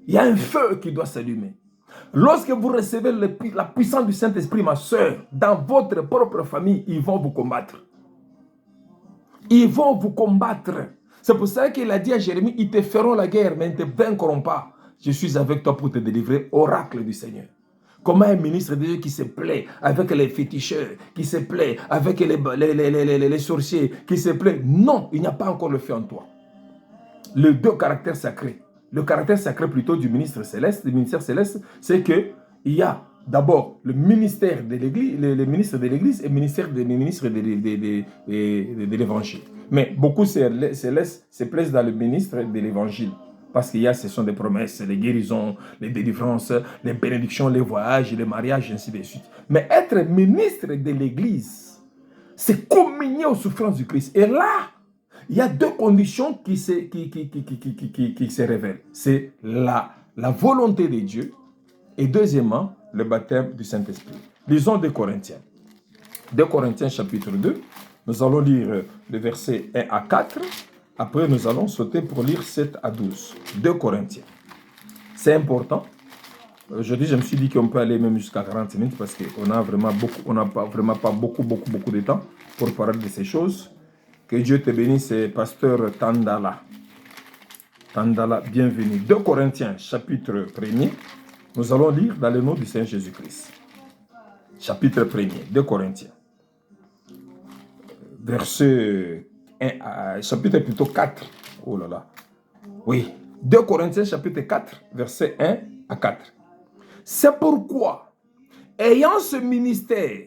[SPEAKER 1] Il y a un feu qui doit s'allumer. Lorsque vous recevez la puissance du Saint-Esprit, ma soeur, dans votre propre famille, ils vont vous combattre. Ils vont vous combattre. C'est pour ça qu'il a dit à Jérémie, ils te feront la guerre, mais ils ne te vaincront pas. Je suis avec toi pour te délivrer, oracle du Seigneur. Comment un ministre de Dieu qui se plaît avec les féticheurs, qui se plaît avec les sorciers, qui se plaît. Non, il n'y a pas encore le feu en toi. Les deux caractères sacrés. Le caractère sacré plutôt du ministère céleste, c'est qu'il y a d'abord le ministère de l'Église, le ministre de l'Église et le ministère des ministres de l'Évangile. Mais beaucoup célestes se plaisent dans le ministre de l'Évangile. Parce qu'il y a, ce sont des promesses, les guérisons, les délivrances, les bénédictions, les voyages, les mariages, ainsi de suite. Mais être ministre de l'Église, c'est communier aux souffrances du Christ. Et là, il y a deux conditions qui se révèlent. C'est la volonté de Dieu et deuxièmement, le baptême du Saint-Esprit. Lisons 2 Corinthiens. 2 Corinthiens chapitre 2. Nous allons lire le verset 1 à 4. Après, nous allons sauter pour lire 7 à 12. 2 Corinthiens. C'est important. Aujourd'hui, je me suis dit qu'on peut aller même jusqu'à 40 minutes parce qu'on n'a vraiment pas beaucoup de temps pour parler de ces choses. Que Dieu te bénisse, pasteur Tandala. Tandala, bienvenue. 2 Corinthiens, chapitre 1er. Nous allons lire dans le nom du Seigneur Jésus-Christ. Chapitre 1er, 2 Corinthiens. Verset 1 à, chapitre plutôt 4. Oh là là. Oui. 2 Corinthiens, chapitre 4, verset 1 à 4. C'est pourquoi, ayant ce ministère,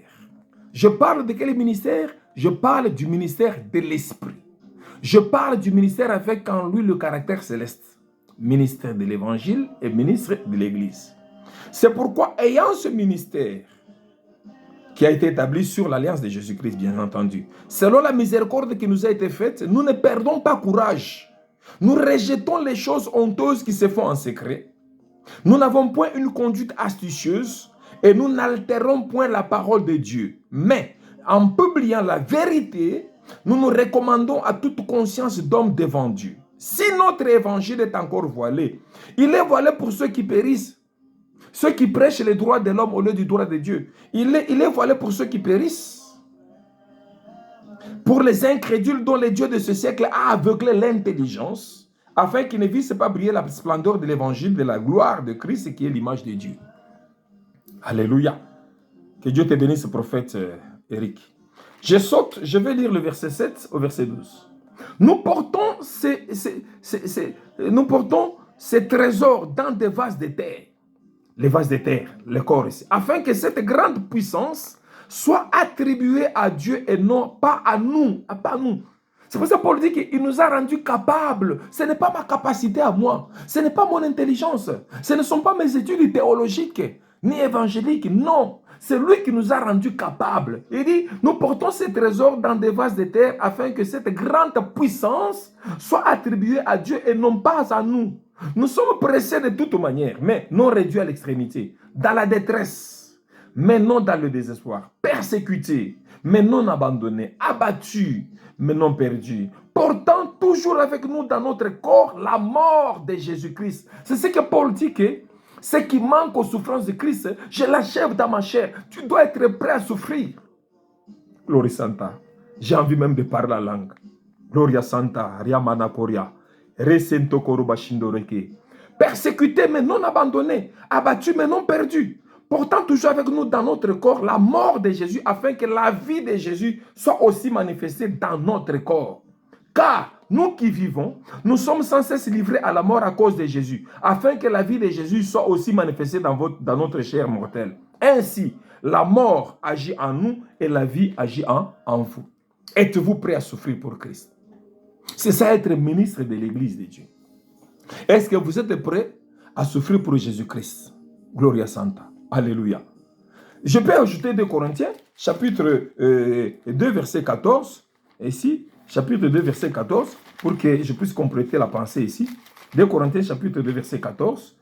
[SPEAKER 1] je parle de quel ministère? Je parle du ministère de l'Esprit. Je parle du ministère avec en lui le caractère céleste. Ministre de l'Évangile et ministre de l'Église. C'est pourquoi, ayant ce ministère, qui a été établi sur l'alliance de Jésus-Christ, bien entendu. Selon la miséricorde qui nous a été faite, nous ne perdons pas courage. Nous rejetons les choses honteuses qui se font en secret. Nous n'avons point une conduite astucieuse et nous n'altérons point la parole de Dieu. Mais en publiant la vérité, nous nous recommandons à toute conscience d'homme devant Dieu. Si notre évangile est encore voilé, il est voilé pour ceux qui périssent. Ceux qui prêchent les droits de l'homme au lieu du droit de Dieu. Il est voilé pour ceux qui périssent. Pour les incrédules dont le Dieu de ce siècle a aveuglé l'intelligence, afin qu'ils ne vissent pas briller la splendeur de l'évangile de la gloire de Christ qui est l'image de Dieu. Alléluia. Que Dieu te bénisse, prophète Eric. Je vais lire le verset 7 au verset 12. Nous portons ces trésors dans des vases de terre. Les vases de terre, le corps ici. Afin que cette grande puissance soit attribuée à Dieu et non pas à nous. Pas à nous. C'est pour ça que Paul dit qu'il nous a rendus capables. Ce n'est pas ma capacité à moi. Ce n'est pas mon intelligence. Ce ne sont pas mes études théologiques ni évangéliques. Non. C'est lui qui nous a rendus capables. Il dit, nous portons ces trésors dans des vases de terre afin que cette grande puissance soit attribuée à Dieu et non pas à nous. Nous sommes pressés de toute manière, mais non réduits à l'extrémité. Dans la détresse, mais non dans le désespoir. Persécutés, mais non abandonnés. Abattus, mais non perdus. Portant toujours avec nous dans notre corps la mort de Jésus-Christ. C'est ce que Paul dit que ce qui manque aux souffrances de Christ, je l'achève dans ma chair. Tu dois être prêt à souffrir. Gloria Santa. J'ai envie même de parler la langue. Gloria Santa, Riamana Koria. Persécutés mais non abandonnés, abattus mais non perdus, portant toujours avec nous dans notre corps la mort de Jésus, afin que la vie de Jésus soit aussi manifestée dans notre corps. Car nous qui vivons, nous sommes sans cesse livrés à la mort à cause de Jésus, afin que la vie de Jésus soit aussi manifestée dans notre chair mortelle. Ainsi, la mort agit en nous et la vie agit en vous. Êtes-vous prêt à souffrir pour Christ? C'est ça être ministre de l'Église de Dieu. Est-ce que vous êtes prêt à souffrir pour Jésus-Christ? Gloria Santa. Alléluia. Je peux ajouter 2 Corinthiens, chapitre 2, verset 14. Ici, chapitre 2, verset 14, pour que je puisse compléter la pensée ici. 2 Corinthiens, chapitre 2, verset 14.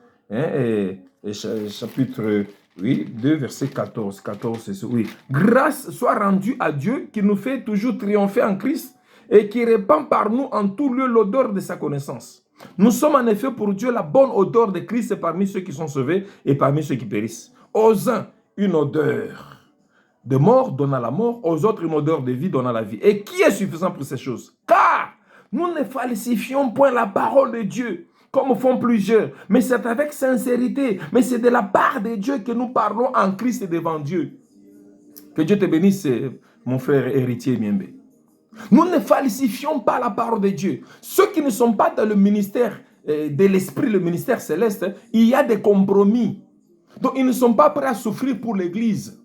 [SPEAKER 1] Chapitre 2, verset 14. 14, oui. Grâce soit rendue à Dieu qui nous fait toujours triompher en Christ et qui répand par nous en tout lieu l'odeur de sa connaissance. Nous sommes en effet pour Dieu la bonne odeur de Christ parmi ceux qui sont sauvés et parmi ceux qui périssent. Aux uns, une odeur de mort donnant la mort, aux autres, une odeur de vie donnant la vie. Et qui est suffisant pour ces choses? Car nous ne falsifions point la parole de Dieu, comme font plusieurs, mais c'est avec sincérité, mais c'est de la part de Dieu que nous parlons en Christ et devant Dieu. Que Dieu te bénisse, mon frère héritier Miembe. Nous ne falsifions pas la parole de Dieu. Ceux qui ne sont pas dans le ministère de l'Esprit, le ministère céleste, il y a des compromis. Donc, ils ne sont pas prêts à souffrir pour l'Église.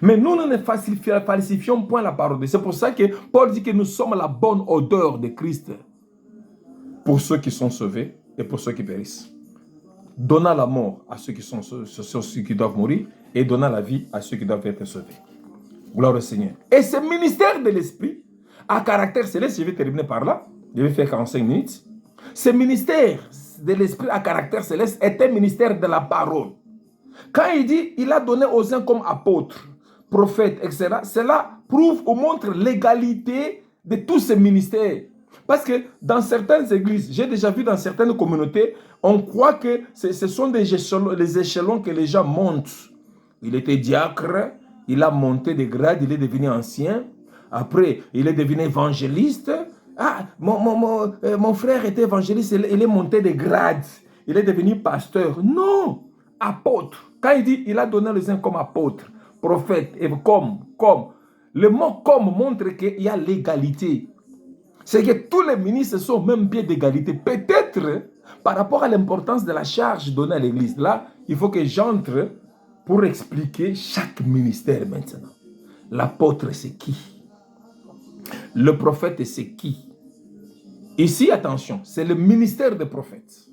[SPEAKER 1] Mais nous ne falsifions point la parole de Dieu. C'est pour ça que Paul dit que nous sommes la bonne odeur de Christ pour ceux qui sont sauvés et pour ceux qui périssent. Donnant la mort à ceux qui doivent mourir et donnant la vie à ceux qui doivent être sauvés. Gloire au Seigneur. Et ce ministère de l'Esprit à caractère céleste, je vais terminer par là, je vais faire 45 minutes. Ce ministère de l'Esprit à caractère céleste est un ministère de la parole. Quand il dit, il a donné aux uns comme apôtres, prophètes, etc., cela prouve ou montre l'égalité de tous ces ministères. Parce que dans certaines églises, j'ai déjà vu dans certaines communautés, on croit que ce sont les échelons que les gens montent. Il était diacre, il a monté des grades, il est devenu ancien. Après, il est devenu évangéliste. Ah, mon frère était évangéliste, il est monté des grades. Il est devenu pasteur. Non, apôtre. Quand il dit, il a donné les uns comme apôtres, prophètes, et comme. Le mot comme montre qu'il y a l'égalité. C'est que tous les ministres sont au même pied d'égalité. Peut-être, par rapport à l'importance de la charge donnée à l'Église, là, il faut que j'entre pour expliquer chaque ministère maintenant. L'apôtre, c'est qui? Le prophète, c'est qui? Ici, attention, c'est le ministère des prophètes.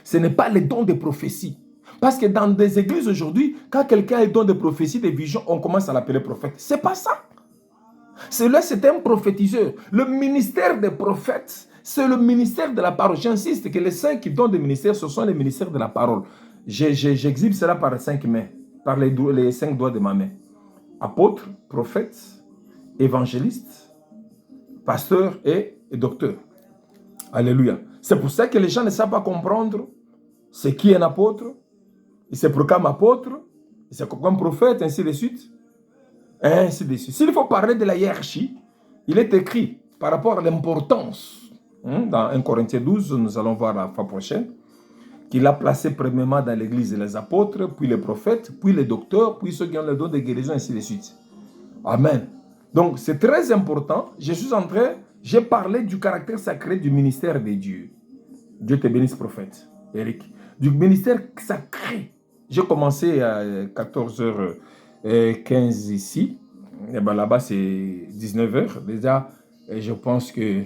[SPEAKER 1] Ce n'est pas le don de prophétie. Parce que dans des églises aujourd'hui, quand quelqu'un est don de prophétie, des visions, on commence à l'appeler prophète. C'est pas ça. Celui-là, c'est un prophétiseur. Le ministère des prophètes, c'est le ministère de la parole. J'insiste que les 5 dons de ministère, ce sont les ministères de la parole. J'exhibe cela par 5 mains, par les 5 doigts de ma main. Apôtre, prophète, évangéliste, pasteur et docteur. Alléluia. C'est pour ça que les gens ne savent pas comprendre ce qui est un apôtre. Il se proclame apôtre, il se proclame prophète, ainsi de suite. Ainsi de suite. S'il faut parler de la hiérarchie, il est écrit par rapport à l'importance. Dans 1 Corinthiens 12, nous allons voir la fois prochaine, qu'il a placé premièrement dans l'église les apôtres, puis les prophètes, puis les docteurs, puis ceux qui ont le don de guérison, ainsi de suite. Amen. Donc, c'est très important. J'ai parlé du caractère sacré du ministère de Dieu. Dieu te bénisse, prophète, Eric. Du ministère sacré. J'ai commencé à 14h15 ici. Et ben là-bas, c'est 19h. Déjà, je pense que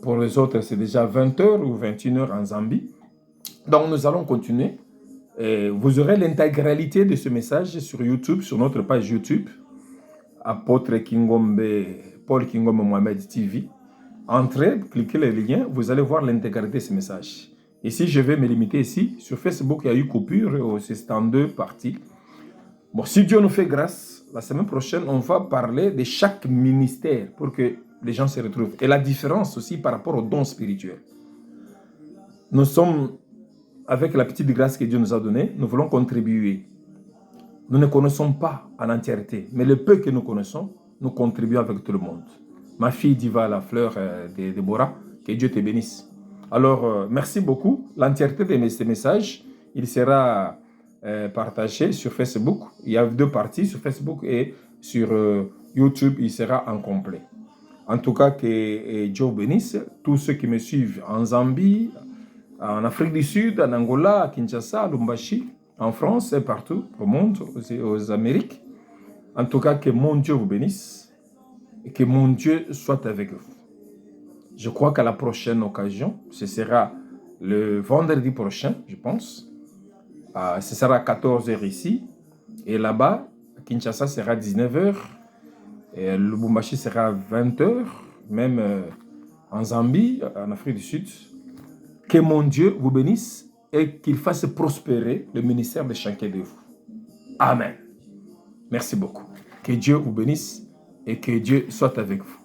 [SPEAKER 1] pour les autres, c'est déjà 20h ou 21h en Zambie. Donc, nous allons continuer. Vous aurez l'intégralité de ce message sur YouTube, sur notre page YouTube. Apôtre Kingombe, Paul Kingombe Mohamed TV. Entrez, cliquez le lien, vous allez voir l'intégralité de ce message. Ici, je vais me limiter ici. Sur Facebook, il y a eu coupure, c'est en 2 parties. Bon, si Dieu nous fait grâce, la semaine prochaine, on va parler de chaque ministère pour que les gens se retrouvent. Et la différence aussi par rapport aux dons spirituels. Nous sommes, avec la petite grâce que Dieu nous a donnée, nous voulons contribuer. Nous ne connaissons pas en entièreté, mais le peu que nous connaissons, nous contribuons avec tout le monde. Ma fille Diva, la fleur de Déborah, que Dieu te bénisse. Alors, merci beaucoup. L'entièreté de ces messages, il sera partagé sur Facebook. Il y a 2 parties sur Facebook et sur YouTube, il sera en complet. En tout cas, que Dieu bénisse tous ceux qui me suivent en Zambie, en Afrique du Sud, en Angola, à Kinshasa, à Lubumbashi, en France et partout au monde, aux Amériques. En tout cas, que mon Dieu vous bénisse et que mon Dieu soit avec vous. Je crois qu'à la prochaine occasion, ce sera le vendredi prochain, je pense. Ce sera à 14h ici. Et là-bas, à Kinshasa, sera 19h. Et Lubumbashi sera 20h. Même en Zambie, en Afrique du Sud. Que mon Dieu vous bénisse et qu'il fasse prospérer le ministère de chacun de vous. Amen. Merci beaucoup. Que Dieu vous bénisse et que Dieu soit avec vous.